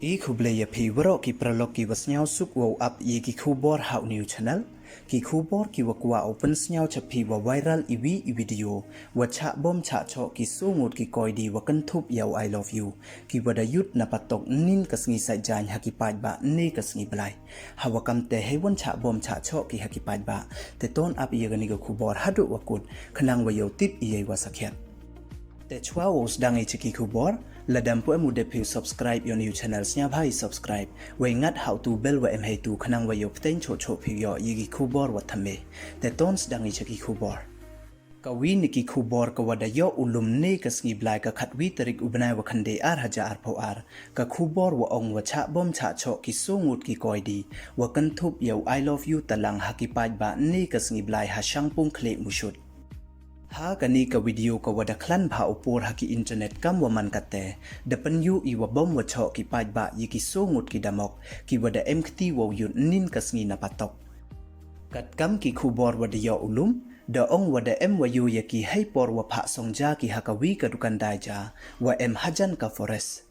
I kublaya pi waro ki pralog ki wasnyaw suk wow up ye ki kubor how new channel ki kubor ki wakwa open snyaw chapi wa viral iwi I video wa cha bom cha cho ki sungut ki koidi wa kan thup yaw I love you ki wada yut na patok nin kasngi sa jan haki Paidbah ni kasngi balai hawa kam te hewan cha bom cha cho ki haki Paidbah te ton up ye gani ga kubor hadu wakut khanang wa yaw tip iye wa sakhet te chwa wos dang e chiki kubor ladam po emu de subscribe your new channel nya bhai subscribe we ngat how to bell wa em hey tu khanang wa yo pten cho cho phi yo yigi kubor wa thame te tons dang e chiki kubor ka wi niki kubor ka wada yo ulum ne ka sngi blai ka khatwi tarik ubnai wa khande ar haja ar pho ar ka kubor wa ong wa cha bom cha cho ki sungut ki koidi wa kan thup yo I love you talang haki Paidbah ne ka sngi blai ha shangpung khle mushut ha kani ka video ka wada klan bha upor haki internet kam wa man kate dapan yu I wa bom wa cho ki Paidbah yiki sungut ki damok ki wada emkti wo yun nin kasngi na patok kat kam ki kubor wada yo ulum da ong wada em wa yu yaki hay por wa pha songja ki hakawi ka dukan daja wa em hajan ka forest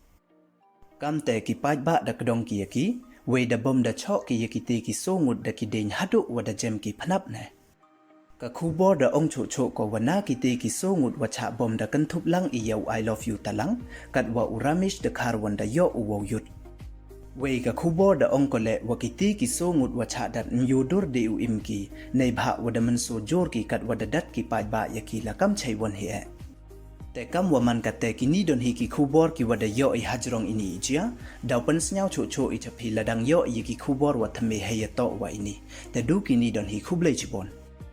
kam te ki Paidbah da kadong ki yaki we da bom da cho ki yaki te ki sungut da ki dein hadu wada jem ki phanap ne ka kubor da ong cho cho ko wana ki te ki sungut wa cha bom da kan thup lang I yaw I love you talang kat wa uramish da khar wan da yo uwo yut we ka kubor da ong ko le wa ki te ki sungut wa cha dat nyudur de u imki nei bha wa da man so jor ki kat wa da dat ki Paidbah yaki la kam chai won he te kam wa man ka te ki ni don hi ki kubor ki wa da yo I hajrong ini jia da pan snyaw cho cho I chapi ladang yo I ki kubor wa thame he ya to wa ini te du ki ni don hi khublei chibon